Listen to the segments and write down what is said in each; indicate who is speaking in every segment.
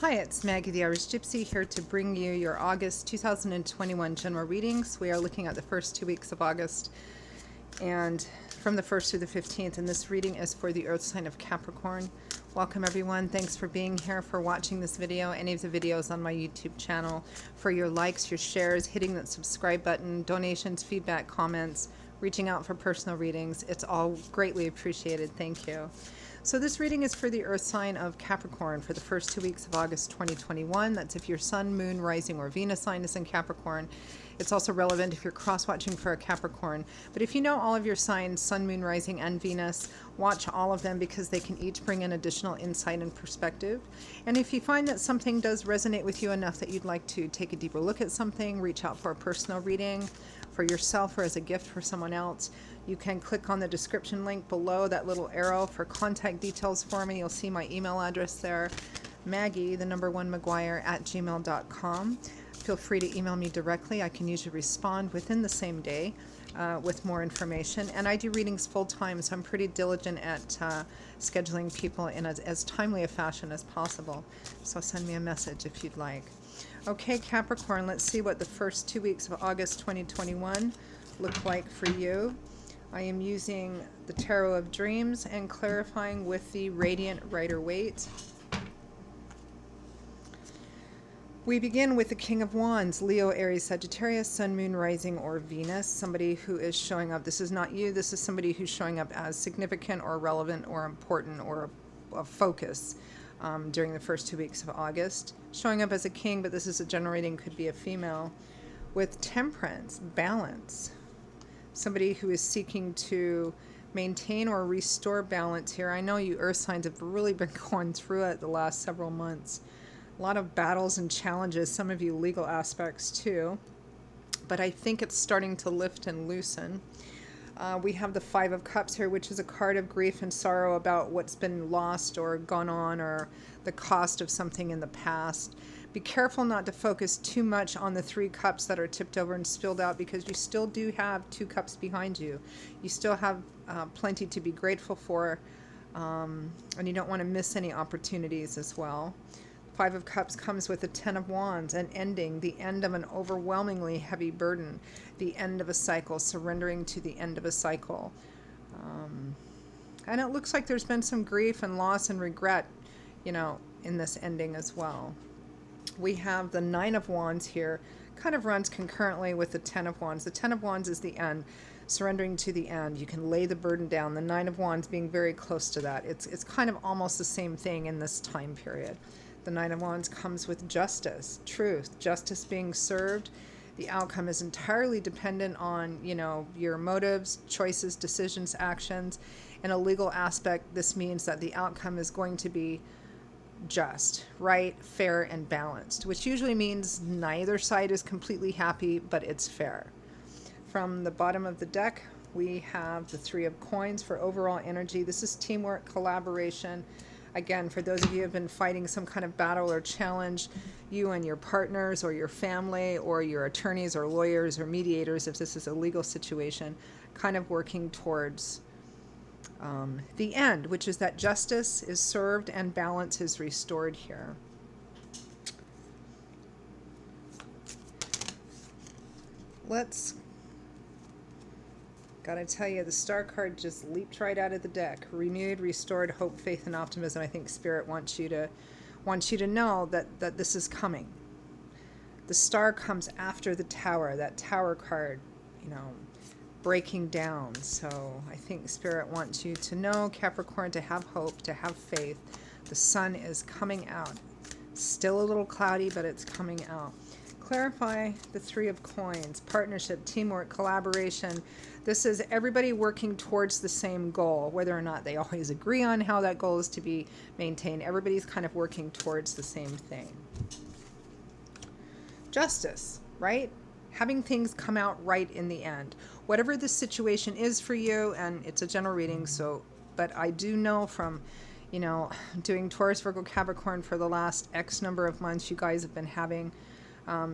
Speaker 1: Hi, it's Maggie the Irish Gypsy here to bring you your August 2021 general readings. We are looking at the first 2 weeks of August and from the 1st through the 15th, and this reading is for the earth sign of Capricorn. Welcome everyone. Thanks for being here, for watching this video, any of the videos on my YouTube channel, for your likes, your shares, hitting that subscribe button, donations, feedback, comments, reaching out for personal readings. It's all greatly appreciated. Thank you. So this reading is for the earth sign of Capricorn for the first 2 weeks of August 2021. That's if your sun, moon, rising, or Venus sign is in Capricorn. It's also relevant if you're cross-watching for a Capricorn. But if you know all of your signs, sun, moon, rising, and Venus, watch all of them because they can each bring in additional insight and perspective. And if you find that something does resonate with you enough that you'd like to take a deeper look at something, reach out for a personal reading for yourself or as a gift for someone else, you can click on the description link below, that little arrow for contact details for me. You'll see my email address there, Maggie, the number 1 McGuire @gmail.com. Feel free to email me directly. I can usually respond within the same day with more information. And I do readings full time, so I'm pretty diligent at scheduling people in as timely a fashion as possible. So send me a message if you'd like. Okay, Capricorn, let's see what the first 2 weeks of August 2021 look like for you. I am using the Tarot of Dreams and clarifying with the Radiant Rider-Waite. We begin with the King of Wands, Leo, Aries, Sagittarius, Sun, Moon, Rising, or Venus. Somebody who is showing up. This is not you. This is somebody who's showing up as significant or relevant or important or a focus during the first 2 weeks of August. Showing up as a king, but this is a general reading, could be a female. With Temperance, balance. Somebody who is seeking to maintain or restore balance here. I know you earth signs have really been going through it the last several months. A lot of battles and challenges, some of you legal aspects too. But I think it's starting to lift and loosen. We have the Five of Cups here, which is a card of grief and sorrow about what's been lost or gone on or the cost of something in the past. Be careful not to focus too much on the 3 cups that are tipped over and spilled out, because you still do have 2 cups behind you. You still have plenty to be grateful for, and you don't want to miss any opportunities as well. Five of Cups comes with the 10 of Wands, an ending, the end of an overwhelmingly heavy burden, the end of a cycle, surrendering to the end of a cycle. And it looks like there's been some grief and loss and regret, in this ending as well. We have the 9 of Wands here, kind of runs concurrently with the 10 of Wands. The 10 of Wands is the end, surrendering to the end. You can lay the burden down. The 9 of Wands being very close to that. It's kind of almost the same thing in this time period. The 9 of Wands comes with justice, truth, justice being served. The outcome is entirely dependent on, your motives, choices, decisions, actions. In a legal aspect, this means that the outcome is going to be just, right, fair, and balanced, which usually means neither side is completely happy, but it's fair. From the bottom of the deck, we have the 3 of Coins for overall energy. This is teamwork, collaboration. Again, for those of you who have been fighting some kind of battle or challenge, you and your partners or your family or your attorneys or lawyers or mediators, if this is a legal situation, kind of working towards the end, which is that justice is served and balance is restored here. Gotta tell you, the Star card just leaped right out of the deck. Renewed, restored hope, faith, and optimism. I think Spirit wants you to know that this is coming. The Star comes after the Tower, that Tower card, breaking down. So I think Spirit wants you to know, Capricorn, to have hope, to have faith. The sun is coming out. Still a little cloudy, but it's coming out. Clarify the 3 of Coins, partnership, teamwork, collaboration. This is everybody working towards the same goal, whether or not they always agree on how that goal is to be maintained. Everybody's kind of working towards the same thing. Justice, right? Having things come out right in the end. Whatever the situation is for you, and it's a general reading, but I do know from, doing Taurus, Virgo, Capricorn for the last X number of months, you guys have been having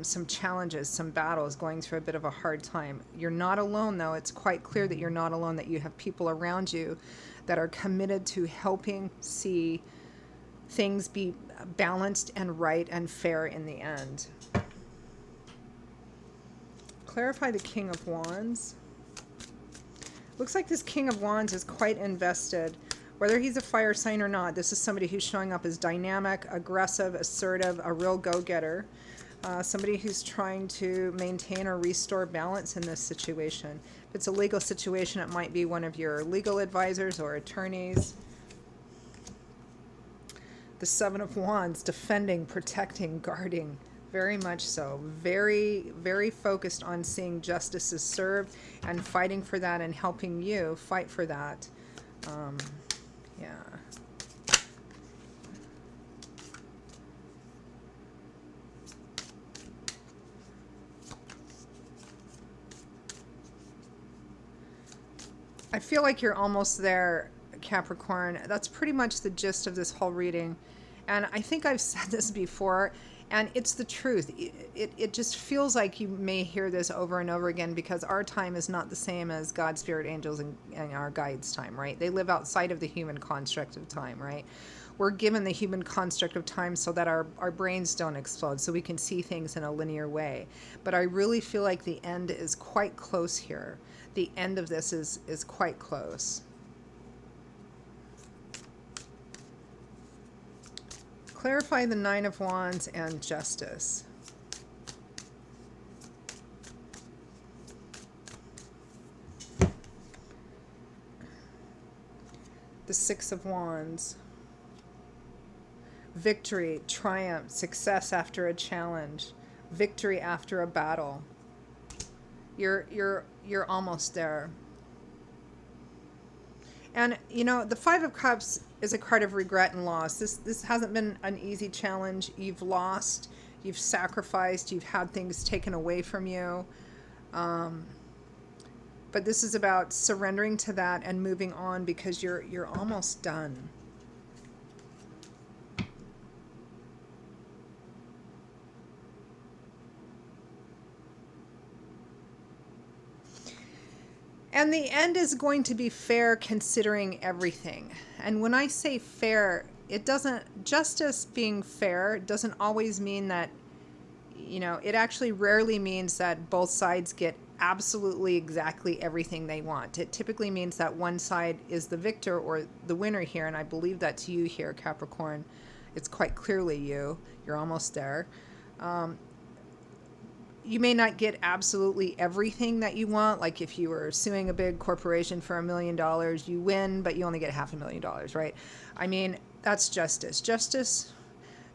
Speaker 1: some challenges, some battles, going through a bit of a hard time. You're not alone, though. It's quite clear that you're not alone, that you have people around you that are committed to helping see things be balanced and right and fair in the end. Clarify the King of Wands. Looks like this King of Wands is quite invested. Whether he's a fire sign or not, this is somebody who's showing up as dynamic, aggressive, assertive, a real go-getter. Somebody who's trying to maintain or restore balance in this situation. If it's a legal situation, it might be one of your legal advisors or attorneys. The Seven of Wands, defending, protecting, guarding. Very much so. Very, very focused on seeing justice is served and fighting for that and helping you fight for that. Yeah. I feel like you're almost there, Capricorn. That's pretty much the gist of this whole reading. And I think I've said this before, and it's the truth. It just feels like you may hear this over and over again because our time is not the same as God's spirit angels and our guides' time, right? They live outside of the human construct of time, right? We're given the human construct of time so that our brains don't explode, so we can see things in a linear way. But I really feel like the end is quite close here. The end of this is quite close. Clarify the Nine of Wands and Justice. The Six of Wands. Victory, triumph, success after a challenge, victory after a battle. You're almost there. And, you know, the Five of Cups is a card of regret and loss. This hasn't been an easy challenge. You've lost, you've sacrificed, you've had things taken away from you. But this is about surrendering to that and moving on because you're almost done. And the end is going to be fair considering everything. And when I say fair, it doesn't, justice being fair doesn't always mean that, you know, it actually rarely means that both sides get absolutely exactly everything they want. It typically means that one side is the victor or the winner here. And I believe that's you here, Capricorn. It's quite clearly you. You're almost there. You may not get absolutely everything that you want. Like if you were suing a big corporation for $1 million, you win, but you only get $500,000, right? I mean, that's justice. Justice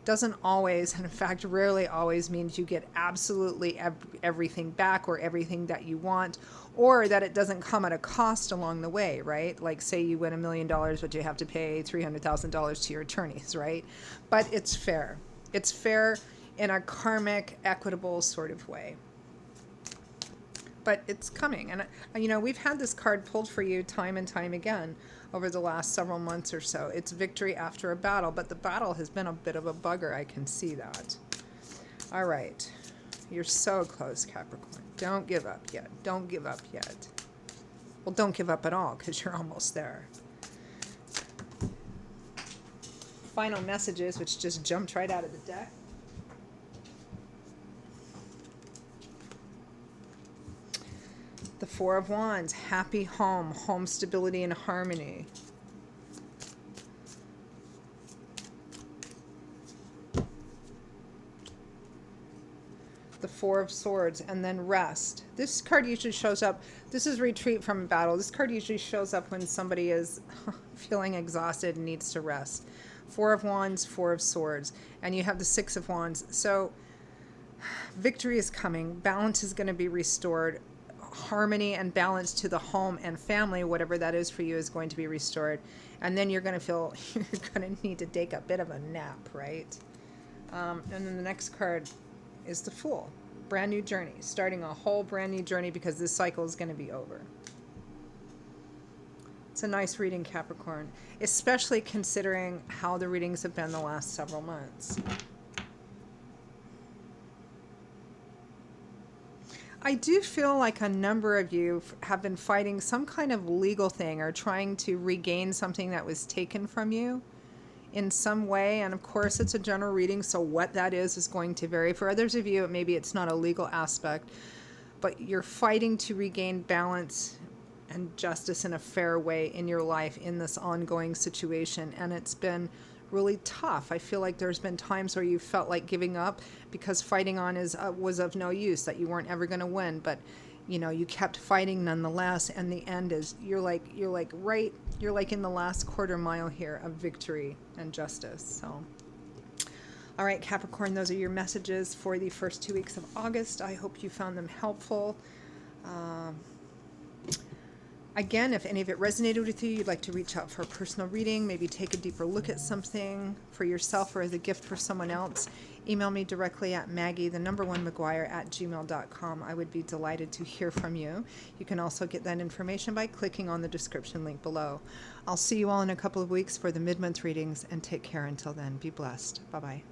Speaker 1: doesn't always, and in fact, rarely always means you get absolutely everything back or everything that you want, or that it doesn't come at a cost along the way, right? Like say you win $1 million, but you have to pay $300,000 to your attorneys, right? But it's fair. It's fair in a karmic, equitable sort of way. But it's coming. And, you know, we've had this card pulled for you time and time again over the last several months or so. It's victory after a battle, but the battle has been a bit of a bugger. I can see that. All right. You're so close, Capricorn. Don't give up yet. Don't give up yet. Well, don't give up at all because you're almost there. Final messages, which just jumped right out of the deck. The Four of Wands, happy home, home stability and harmony. The Four of Swords, and then rest. This card usually shows up, this is retreat from battle. This card usually shows up when somebody is feeling exhausted and needs to rest. Four of Wands, Four of Swords, and you have the Six of Wands. So victory is coming, balance is going to be restored. Harmony and balance to the home and family, whatever that is for you, is going to be restored. And then you're going to feel you're going to need to take a bit of a nap, right? And then the next card is the Fool. Brand new journey. Starting a whole brand new journey because this cycle is going to be over. It's a nice reading, Capricorn, especially considering how the readings have been the last several months. I do feel like a number of you have been fighting some kind of legal thing or trying to regain something that was taken from you in some way. And of course, it's a general reading, so what that is going to vary. For others of you, maybe it's not a legal aspect, but you're fighting to regain balance and justice in a fair way in your life in this ongoing situation. And it's been really tough. I feel like there's been times where you felt like giving up because fighting on was of no use, that you weren't ever going to win, but you kept fighting nonetheless. And the end is you're like in the last quarter mile here of victory and justice. So, all right, Capricorn, those are your messages for the first 2 weeks of August. I hope you found them helpful. Again, if any of it resonated with you, you'd like to reach out for a personal reading, maybe take a deeper look at something for yourself or as a gift for someone else, email me directly at maggie1maguire@gmail.com. I would be delighted to hear from you. You can also get that information by clicking on the description link below. I'll see you all in a couple of weeks for the mid-month readings, and take care until then. Be blessed. Bye-bye.